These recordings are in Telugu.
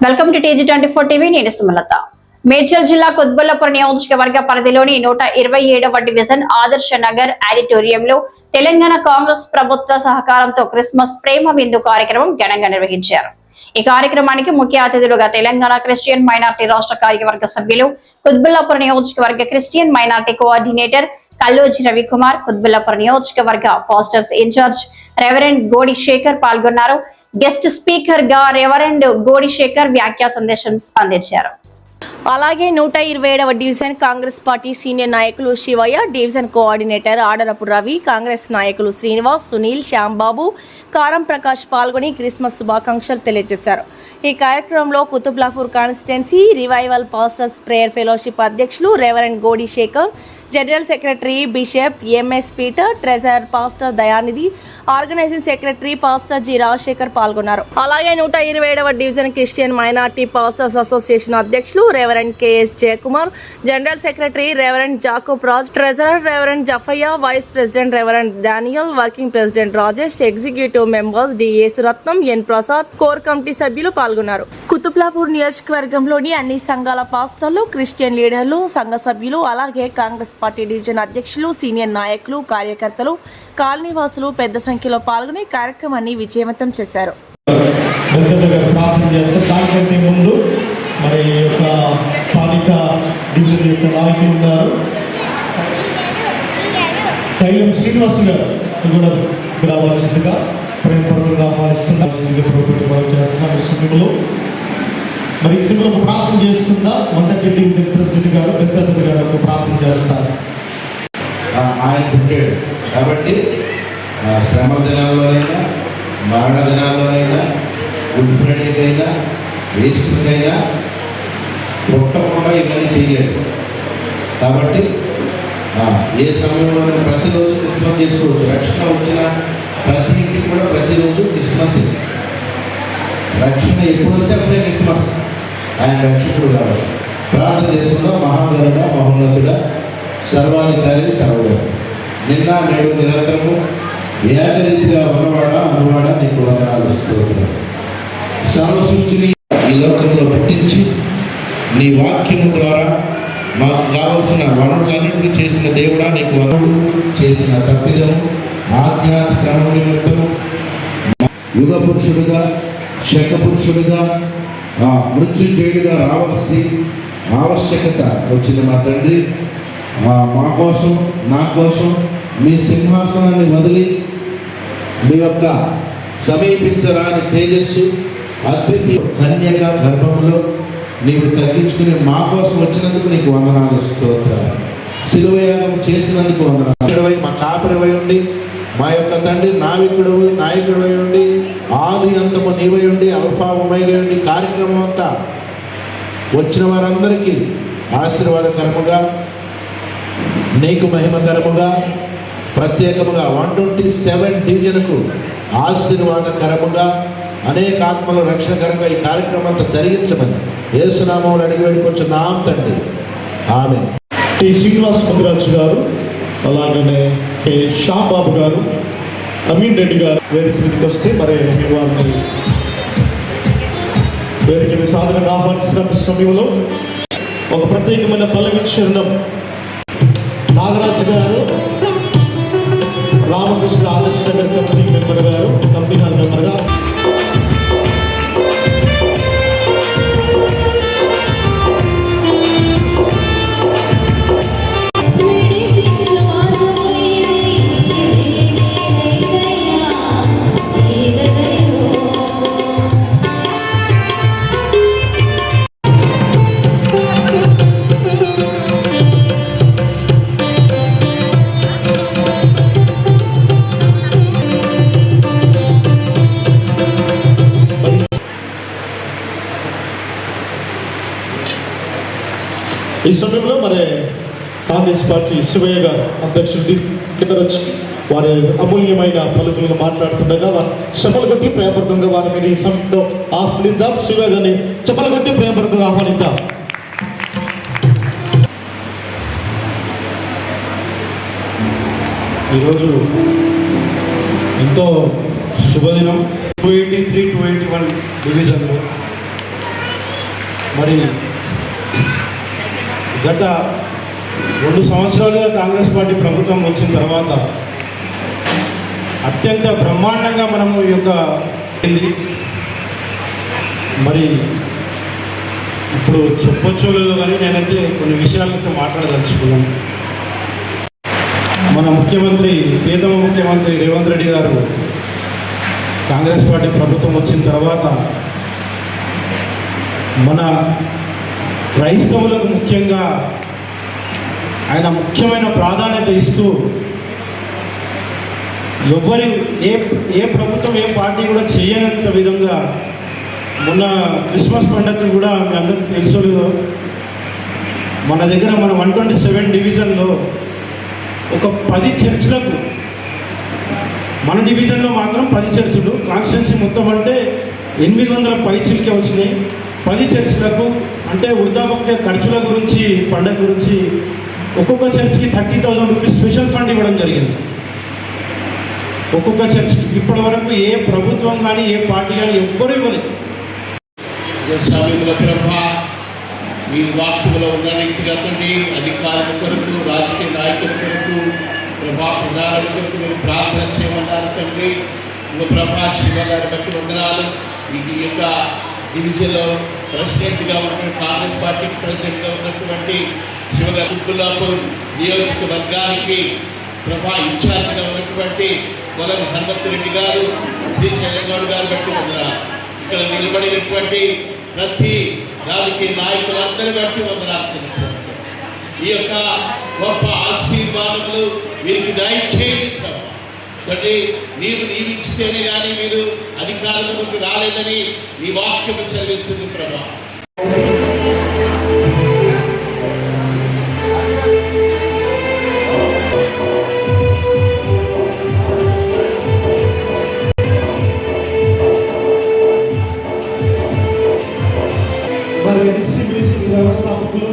Welcome to TG24 TV. నేను సుమలత. మేడ్చల్ జిల్లా కుత్బుల్లాపూర్ నియోజకవర్గ పరిధిలోని 127వ డివిజన్ ఆదర్శ నగర్ ఆడిటోరియంలో తెలంగాణ కాంగ్రెస్ ప్రభుత్వ సహకారంతో క్రిస్మస్ ప్రేమ విందు కార్యక్రమం ఘనంగా నిర్వహించారు. ఈ కార్యక్రమానికి ముఖ్య అతిథులుగా తెలంగాణ క్రిస్టియన్ మైనార్టీ రాష్ట్ర కార్యవర్గ సభ్యులు, కుత్బుల్లాపూర్ నియోజకవర్గ Christian minority coordinator Kalloji Ravikumar, Qutbullapur నియోజకవర్గ pastors in charge reverend Godi Shekar పాల్గొన్నారు. గెస్ట్ స్పీకర్ గా రెవరెండ్ గోడి శేఖర్ వ్యాఖ్యా సందేశం అందించారు. అలాగే 127వ డివిజన్ కాంగ్రెస్ పార్టీ సీనియర్ నాయకులు Shivayya, division coordinator Adarapu Ravi, Congress నాయకులు శ్రీనివాస్, సునీల్, శ్యాంబాబు, కారం ప్రకాష్ పాల్గొని క్రిస్మస్ శుభాకాంక్షలు తెలియజేశారు. ఈ కార్యక్రమంలో Qutbullapur constituency revival pastors prayer fellowship అధ్యక్షులు reverend Godi Shekar, general secretary bishop MS Peter, treasurer pastor Dayanidhi, organising secretary pastor G Rajashekar పాల్గొన్నారు. అలాగే 127వ division Christian minority pastors association అధ్యక్షులు reverend KS Jayakumar, general secretary reverend Jacob Raj, treasurer reverend Jafayya, vice president reverend Daniel, working president Rajesh, executive members DS Ratnam, N Prasad, core committee సభ్యులు పాల్గొన్నారు. కుతుబ్లాపూర్ నియోజకవర్గంలోని అన్ని సంఘాల పాస్టర్లు, క్రిస్టియన్ లీడర్లు, సంఘ సభ్యులు, అలాగే కాంగ్రెస్ పార్టీ డివిజన్ అధ్యక్షులు, సీనియర్ నాయకులు, కార్యకర్తలు, కాలనీవాసులు పెద్ద సంఖ్యలో పాల్గొని కార్యక్రమాన్ని విజయవంతం చేశారు. ముందు మరి యొక్క స్థానిక డివిజన్ యొక్క నాయకులు ఉన్నారు, తైలం శ్రీనివాస్ గారు కూడా రావాల్సిందిగా ప్రేమపూర్వకంగా ఆహ్వానిస్తున్నారు. చేస్తున్నారు సమయంలో మరి సింహకు ప్రార్థన చేసుకుందా. 130 డివిజన్ ప్రెసిడెంట్ గారు పెద్దతడు గారు ఒక ప్రార్థన చేస్తారు. ఆయన పుట్టాడు కాబట్టి శ్రమ దినాల్లోనైనా, మరణ దినాల్లోనైనా, గుడ్డైనా, వేస్ట్కైనా పుట్టకుండా ఇవన్నీ చేయలేడు. కాబట్టి ఏ సమయంలో ప్రతిరోజు క్రిస్మస్ చేసుకోవచ్చు. రక్షణ వచ్చిన ప్రతి ఇంటికి కూడా ప్రతిరోజు క్రిస్మస్. రక్షణ ఎప్పుడు వస్తే అప్పుడే క్రిస్మస్. ఆయన రక్షకుడు కాబట్టి ప్రార్థన చేసుకున్న మహాగరుడ, మహోన్నతుడ, సర్వాధికారి, సర్వవ్యాపి, నిన్న నేడు నిరంతరము ఏకరీతిగా ఉన్నవాడా అనువాడా నీకు వందనాలు స్తోత్రం. సర్వ సృష్టిని ఈ లోకంలో పుట్టించి నీ వాక్యము ద్వారా మాకు కావలసిన వనరులన్నింటినీ చేసిన దేవుడా నీకు వనరులు, చేసిన తప్పిదము ఆధ్యాత్మిక క్రమం నిమిత్తము యుగ పురుషుడుగా, శక పురుషుడుగా, మృత్యుంజయుడిగా రావాల్సి ఆవశ్యకత వచ్చిన మా తండ్రి, మా కోసం, నా కోసం మీ సింహాసనాన్ని వదిలి మీ యొక్క సమీపించరాని తేజస్సు అద్వితీయ కన్యక గర్భములో నీవు తగ్గించుకుని మా కోసం వచ్చినందుకు నీకు వందనాలు స్తోత్రాలు. శిలువయాగం చేసినందుకు వందనాలు. మా కాపరివై ఉండి, మా యొక్క తండ్రి నాయకుడివై ఉండి, ఆది అంతము నీవై ఉండి, అల్ఫా ఒమేగా ఉండి, కార్యక్రమం అంతా వచ్చిన వారందరికీ ఆశీర్వాదకరముగా, నీకు మహిమకరముగా, ప్రత్యేకముగా 127 డివిజన్కు ఆశీర్వాదకరముగా, అనేక ఆత్మలు రక్షణకరంగా ఈ కార్యక్రమం అంతా జరిగించమని యేసునామములో అడిగి వేడుకొంచున్నాం తండ్రి, ఆమేన్. టి శ్రీనివాస్ ముదిరాజు గారు, అలాగనే కె శ్యాంబాబు గారు, అమీన్ రెడ్డి గారు వేదిక మీదకి వస్తే మరి వారిని వేదిక సాధనగా ఆహ్వానిస్తున్న సమయంలో ఒక ప్రత్యేకమైన పల్లవి చరణం నాగరాజు గారు, రామకృష్ణ ఆదర్శ నగర్ కమిటీ మెంబర్ గారు, కమిటీ హాల్ మెంబర్గా ఈ సమయంలో మరి కాంగ్రెస్ పార్టీ శివయ్య గారు అధ్యక్షుడి కింద వచ్చి వారి అమూల్యమైన పలుకులను మాట్లాడుతుండగా వారు చెమలు కొట్టి ప్రేమపూర్వకంగా వారిని మీరు ఈ సమయంలో ఆహ్వానిద్దాం. శివయ్య గారిని చెమలు కొట్టి ప్రేమపూర్వకంగా ఆహ్వానిద్దాం. ఈరోజు ఎంతో శుభదినం. 283, 281 డివిజన్లో మరి గత 2 సంవత్సరాలుగా కాంగ్రెస్ పార్టీ ప్రభుత్వం వచ్చిన తర్వాత అత్యంత బ్రహ్మాండంగా మనము ఈ యొక్క మరి ఇప్పుడు చెప్పొచ్చో లేదో కానీ నేనైతే కొన్ని విషయాలతో మాట్లాడదలుచుకున్నాను. మన ముఖ్యమంత్రి ప్రియతమ ముఖ్యమంత్రి రేవంత్ రెడ్డి గారు కాంగ్రెస్ పార్టీ ప్రభుత్వం వచ్చిన తర్వాత మన క్రైస్తవులకు ముఖ్యంగా ఆయన ముఖ్యమైన ప్రాధాన్యత ఇస్తూ ఏ ప్రభుత్వం ఏ పార్టీ కూడా చేయనంత విధంగా మొన్న క్రిస్మస్ పండుగ కూడా మీ అందరికీ తెలుసో లేదో మన దగ్గర మన 127 డివిజన్లో ఒక 10 చర్చిలకు, మన డివిజన్లో మాత్రం 10 చర్చిలు, కాన్స్టిట్యున్సీ మొత్తం అంటే 800 పైచిలకే వచ్చినాయి. 10 చర్చిలకు అంటే వృద్ధాభక్తి ఖర్చుల గురించి, పండుగ గురించి ఒక్కొక్క చర్చికి 30,000 రూపీస్ స్పెషల్ ఫండ్ ఇవ్వడం జరిగింది. ఒక్కొక్క చర్చికి ఇప్పటి వరకు ఏ ప్రభుత్వం కానీ ఏ పార్టీ కానీ ఎవ్వరూ ఇవ్వలేదు. సమయంలో ప్రభా మీ వాక్యములో ఉన్న రీతిగా తండ్రి అధికారుల కొరకు, రాజకీయ నాయకుల కొరకు, ప్రభా ప్రధానుల కొరకు మీరు ప్రార్థన చేయమన్నారు తండ్రి. ప్రభా శివగారి బట్టి వందనాలు. ఈ యొక్క డివిజన్లో ప్రెసిడెంట్గా ఉన్నటువంటి కాంగ్రెస్ పార్టీకి ప్రెసిడెంట్గా ఉన్నటువంటి శివగారి కుక్కుల్లాపూర్ నియోజకవర్గానికి ప్రభా ఇన్ఛార్జిగా ఉన్నటువంటి మొదలు హనుమంత్ రెడ్డి గారు, శ్రీశైలం గౌడ్ గారు బట్టి వందనాలు. ఇక్కడ నిలబడినటువంటి ప్రతి రాజకీయ నాయకులందరూ బట్టి వందనాలు చెల్లిస్తారు. ఈ యొక్క గొప్ప ఆశీర్వాదములు వీరికి దయచేయండి ప్రభు. తండ్రి నీవు నీవిచ్చితేనే కానీ మీరు అధికారులకు రాలేదని నీ వాక్యము సెలవిస్తుంది ప్రభా. మరి ఎస్సీబీసీ వ్యవస్థాపకులు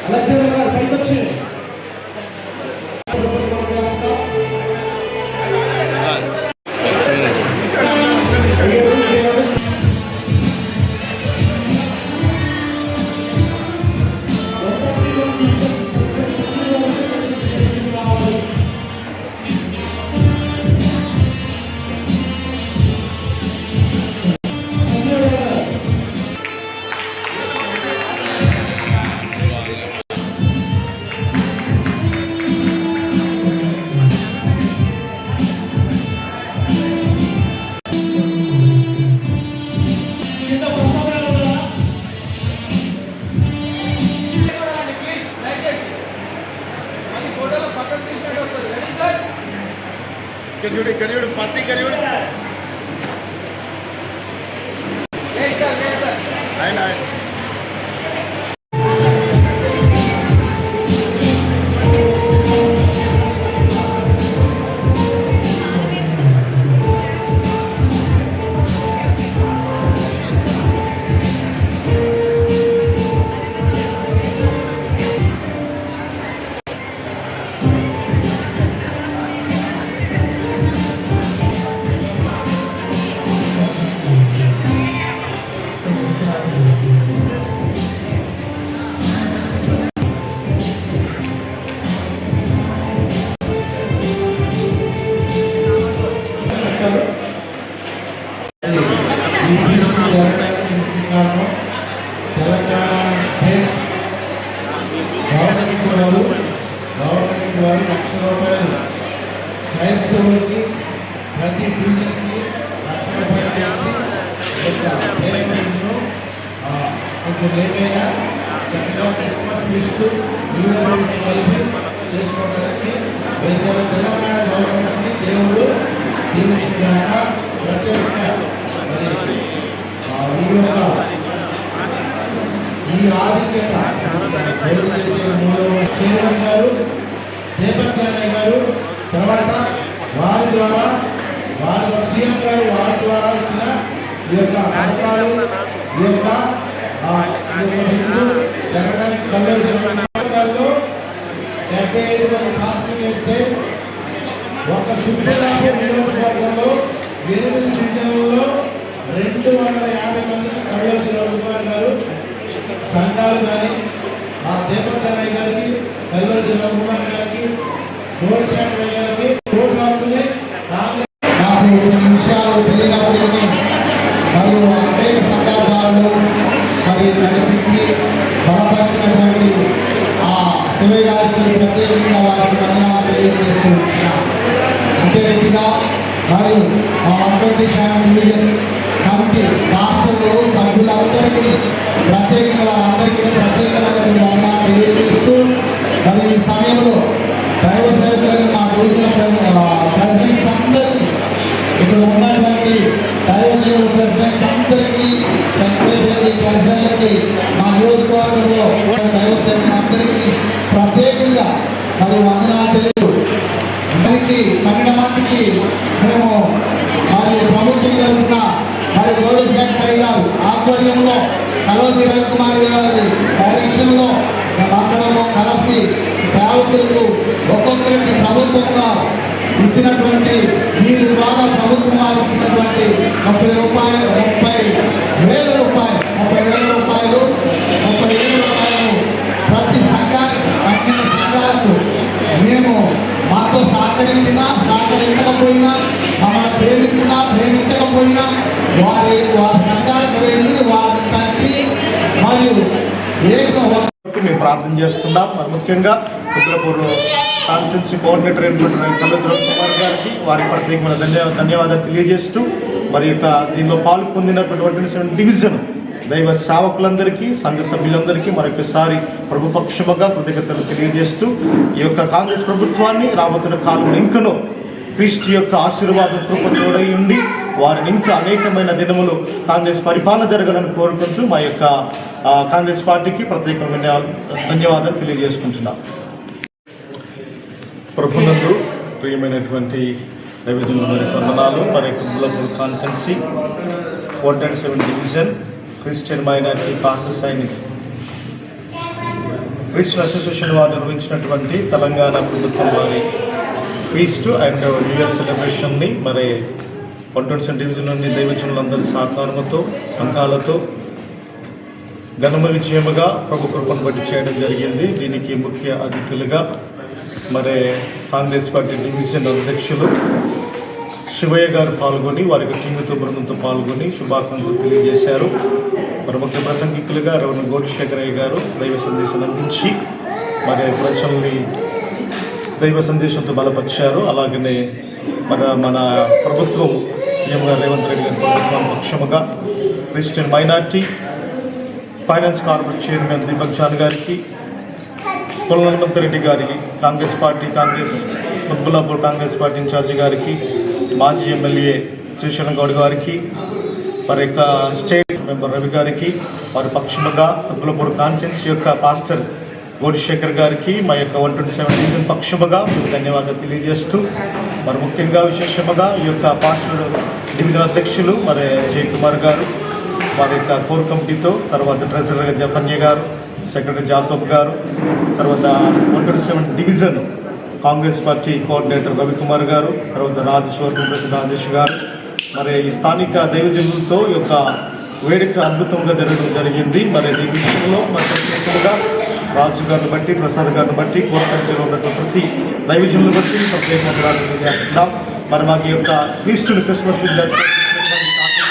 అలెగ్జాండర్ గారు పైకి వచ్చి ఇక్కడ చూడు ఫస్ట్ ఇక్కడ చూడు ఆయన గవర్నమెంట్ వారు ₹1,00,000 క్రైస్తవులకి ప్రతి డివిజన్కి ₹1,00,000 చేసి పేమెంట్ను కొంచెం లేట్ అయినా చక్కగా క్రిస్మస్ ఫీస్టు కలిపి చేసుకోవడానికి వేసారు. తెలంగాణ గవర్నమెంట్ని దేవుడు దీవించగాక ప్రత్యేకంగా మరి ఈ యొక్క ఈ ఆధిక్యత చైర్మన్ గారు దీపక్ అన్నయ్య గారు, తర్వాత వారి ద్వారా సీఎం గారు వారి ద్వారా ఇచ్చిన ఈ యొక్క పథకాలు, ఈ యొక్క బిల్లు జరగడానికి కల్లో 75 మంది కాస్టింగ్ వేస్తే ఒక సుప్రీంకోర్టు నియోజకవర్గంలో 8 డివిజన్లలో 250 మందికి కల్లోజీ రఘుకుమార్ గారు సంఘాలు కానీ ఆ దీపక్ అన్నయ్య గారికి, కల్లోజీ రఘుకుమార్ గారికి, గోల్శాఖర్ గారికి ఓటాకుని నాకు కొన్ని విషయాలు తెలియనప్పటికీ మరియు అనేక సందర్భాల్లో మరి నడిపించి బలపరిచినటువంటి ఆ శివయ్య గారికి ప్రత్యేకంగా వారికి వందనాలు తెలియజేస్తూ ఉంటున్నాను. అంతే రీతిగా మరియు మా 127 డివిజన్ కమిటీ రాష్ట్రంలో సభ్యులందరికీ ప్రత్యేకంగా వారందరికీ ప్రత్యేకమైనటువంటి వందనాలు తెలియజేస్తూ మరి ఈ సమయంలో దైవ సేవకులను మా డివిజన్ ప్రెసిడెంట్స్ అందరికీ, ఇక్కడ ఉన్నటువంటి దైవజనుల ప్రెసిడెంట్స్ అందరికీ, సెక్రటరీ ప్రెసిడెంట్లకి, మా నియోజకవర్గంలో దైవ సేవకులు అందరికీ ప్రత్యేకంగా మరి వందనాలు తెలియదు. అందరికీ 12 మందికి మేము మరి ప్రభుత్వం తరఫున మరి గోల్శాఖర్ గారు ఆధ్వర్యంలో, కల్లోజీ రవికుమార్ గారి డైరెక్షన్లో మేమందరము కలిసి సేవకులకు ఒక్కొక్కరికి ప్రభుత్వంగా ఇచ్చినటువంటి వీరి ద్వారా ప్రభుత్వం వారు ఇచ్చినటువంటి 30,000 రూపాయలు ప్రతి సంఘానికి, పట్టిన సంఘాలకు మేము మాతో సహకరించకపోయినా, మమ్మల్ని ప్రేమించకపోయినా వారి సంఘాలకు వెళ్ళి వారిని తట్టి మరియు మేము ప్రార్థన చేస్తున్నాం. మరి ముఖ్యంగా కుట్రపూర్ కాన్స్టిట్యున్సీ కోఆర్డినేటర్ అయినటువంటి కల్లోజీ రఘుకుమార్ గారికి వారి ప్రత్యేకమైన ధన్యవాదాలు తెలియజేస్తూ మరి యొక్క దీనిలో పాలు పొందినటువంటి డివిజన్ దైవ సేవకులందరికీ, సంఘ సభ్యులందరికీ మరొకసారి ప్రభుపక్షముగా కృతజ్ఞతలు తెలియజేస్తూ ఈ యొక్క కాంగ్రెస్ ప్రభుత్వాన్ని రాబోతున్న కాలంలో ఇంకనూ క్రీస్తు యొక్క ఆశీర్వాద కృపతోడై ఉండి వారిని ఇంకా అనేకమైన దినములు కాంగ్రెస్ పరిపాలన జరగాలని కోరుకుంటూ మా యొక్క కాంగ్రెస్ పార్టీకి ప్రత్యేకమైన ధన్యవాదాలు తెలియజేసుకుంటున్నాం. ప్రభునందు ప్రియమైనటువంటి దైవజనులందరికీ వందనాలు. మరి Qutbullapur constituency 127 division Christian minority pastors and Christian association వారు నిర్వహించినటువంటి తెలంగాణ ప్రభుత్వం వారి ఫీస్ట్ అండ్ న్యూ ఇయర్ సెలబ్రేషన్ని మరి 127 డివిజన్లోని దైవజనులందరి సహకారంతో, సంఘాలతో ఘనమ విజయముగా ప్రభు కృపను బట్టి చేయడం జరిగింది. దీనికి ముఖ్య అతిథులుగా మరి కాంగ్రెస్ పార్టీ డివిజన్ అధ్యక్షులు శివయ్య గారు పాల్గొని వారికి టీంతో బృందంతో పాల్గొని శుభాకాంక్షలు తెలియజేశారు. మరి ముఖ్య ప్రసంగికులుగా రెవరెండ్ గోల్శాఖర్ గారు దైవ సందేశాన్ని అందించి మరి ప్రజల్ని దైవ సందేశంతో బలపరిచారు. అలాగనే మన ప్రభుత్వం సీఎం గారు రేవంత్ రెడ్డి గారి ప్రభుత్వం పక్షముగా Christian minority finance corporate chairman Deepak John గారికి, హనుమంత్ రెడ్డి గారికి, Congress Qutbullapur Congress party in charge గారికి, మాజీ ఎమ్మెల్యే శ్రీశైలం గౌడ్ గారికి, వారి యొక్క స్టేట్ మెంబర్ రవి గారికి, వారి పక్షముగా కుత్బుల్లాపూర్ కాన్స్టిట్యున్సీ యొక్క పాస్టర్ గోల్శాఖర్ గారికి, మా యొక్క 127 డివిజన్ పక్షముగా ధన్యవాదాలు తెలియజేస్తూ మరి ముఖ్యంగా విశేషముగా ఈ యొక్క పాస్టర్ డివిజన్ అధ్యక్షులు మరి జయకుమార్ గారు, వారి యొక్క కోర్ కమిటీతో, తర్వాత ట్రెజరర్ జఫన్య గారు, సెక్రటరీ జాకబ్ గారు, తర్వాత 127 division Congress party coordinator Ravikumar గారు, తర్వాత రాజేష్ గారు, మరి ఈ స్థానిక దైవజనులతో ఈ యొక్క వేడుక అద్భుతంగా జరగడం జరిగింది. మరి ఈ విషయంలో మరి ప్రత్యేకంగా రాజు గారిని బట్టి, ప్రసాద్ గారిని బట్టి, కోర్ కమిటీలో ఉన్నటువంటి ప్రతి దైవజనులు బట్టి ప్రత్యేకంగా చేస్తున్నాం. మరి మాకు ఈ యొక్క క్రీస్తుని క్రిస్మస్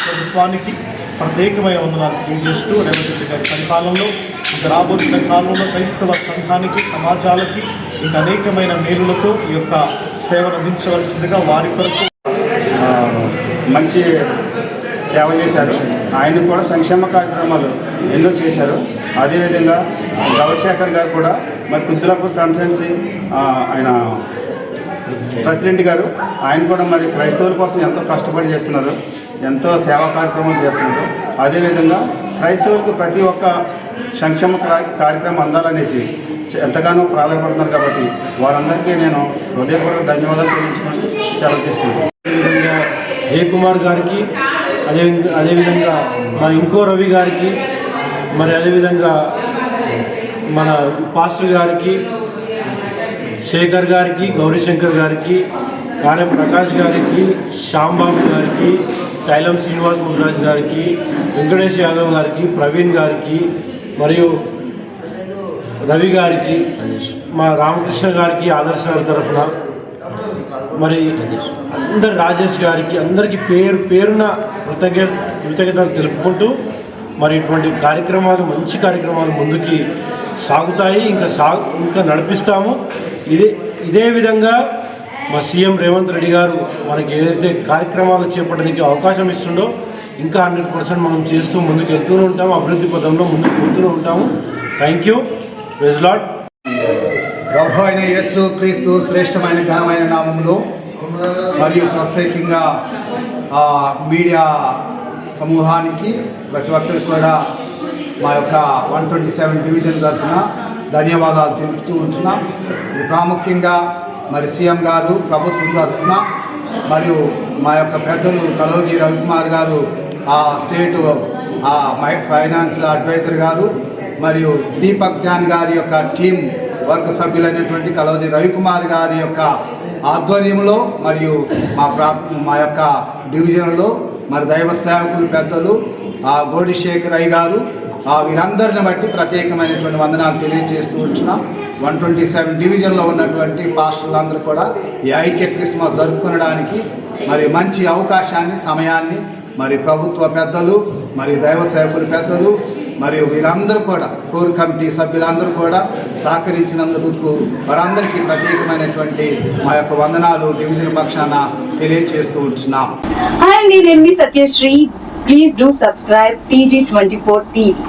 ప్రభుత్వానికి ప్రత్యేకమైన వందనాలు తెలియజేస్తూ రేవంత్ రెడ్డి గారి పరిపాలనలో ఇంకా రాబోతున్న కాలంలో క్రైస్తవ సంఘానికి, సమాజాలకి ఇంకా అనేకమైన మేలులతో ఈ యొక్క సేవను అందించవలసిందిగా వారి కొరకు మంచి సేవ చేశారు. ఆయన కూడా సంక్షేమ కార్యక్రమాలు ఎన్నో చేశారు. అదేవిధంగా గౌల్శాఖర్ గారు కూడా మరి కుత్బుల్లాపూర్ కాన్స్టిట్యున్సీ ఆయన ప్రెసిడెంట్ గారు, ఆయన కూడా మరి క్రైస్తవుల కోసం ఎంతో కష్టపడి చేస్తున్నారు, ఎంతో సేవా కార్యక్రమాలు చేస్తున్నారు. అదేవిధంగా క్రైస్తవులకు ప్రతి ఒక్క సంక్షేమ కార్యక్రమం అందాలనేసి ఎంతగానో ప్రాధాన్యపడుతున్నారు కాబట్టి వారందరికీ నేను హృదయపూర్వక ధన్యవాదాలు తెలియజేసుకుంటూ సెలవు తీసుకుంటాను. అదేవిధంగా జయకుమార్ గారికి, అదేవిధంగా మన ఇంకో రవి గారికి, మరి అదేవిధంగా మన పాస్టర్ గారికి, శేఖర్ గారికి, గౌరీశంకర్ గారికి, కార్యం ప్రకాష్ గారికి, శ్యాంబాబు గారికి, తైలం శ్రీనివాస్ ముద్రాజ్ గారికి, వెంకటేష్ యాదవ్ గారికి, ప్రవీణ్ గారికి, మరియు రవి గారికి, మా రామకృష్ణ గారికి ఆదర్శ తరఫున, మరి అందరు రాజేష్ గారికి, అందరికీ పేరున కృతజ్ఞతలు తెలుపుకుంటూ మరి ఇటువంటి కార్యక్రమాలు, మంచి కార్యక్రమాలు ముందుకి సాగుతాయి, ఇంకా నడిపిస్తాము. ఇదే విధంగా మా సీఎం రేవంత్ రెడ్డి గారు మనకి ఏదైతే కార్యక్రమాలు చేపట్టడానికి అవకాశం ఇస్తుండో ఇంకా 100% మనం చేస్తూ ముందుకు వెళ్తూనే ఉంటాము, అభివృద్ధి పదంలో ముందుకు పోతూనే ఉంటాము. Thank you. Praise Lord. ప్రభు అయిన యేసు క్రీస్తు శ్రేష్టమైన ఘనమైన నామములో మరియు ప్రత్యేకంగా మీడియా సమూహానికి ప్రతి ఒక్కరికి కూడా మా యొక్క 127 డివిజన్ తరఫున ధన్యవాదాలు తెలుపుతూ ఉంటున్నాం. ఇది ప్రాముఖ్యంగా మరి సీఎం గారు ప్రభుత్వం తరఫున మరియు మా యొక్క పెద్దలు కలోజీ రవికుమార్ గారు స్టేట్ ఫైనాన్స్ అడ్వైజర్ గారు మరియు దీపక్ జాన్ గారి యొక్క టీం వర్గ సభ్యులైనటువంటి కలోజీ రవికుమార్ గారి యొక్క ఆధ్వర్యంలో మరియు మా యొక్క డివిజన్లో మరి దైవ సేవకులు పెద్దలు గోడిశేఖర్ అయ్య గారు వీరందరిని బట్టి ప్రత్యేకమైనటువంటి వందనాలు తెలియజేస్తూ ఉంటున్నాం. 127 డివిజన్లో ఉన్నటువంటి పాస్టర్లందరూ కూడా ఈ ఐక్య క్రిస్మస్ జరుపుకోవడానికి మరి మంచి అవకాశాన్ని, సమయాన్ని మరి ప్రభుత్వ పెద్దలు, మరి దైవ సేవకులు పెద్దలు మరియు వీరందరూ కూడా కోర్ కమిటీ సభ్యులందరూ కూడా సహకరించినందుకు వారందరికీ ప్రత్యేకమైనటువంటి మా యొక్క వందనాలు డివిజన్ పక్షాన తెలియజేస్తూ ఉంటున్నాం. Hi, నేను మీ Satyasri. Please do subscribe TG24 TV.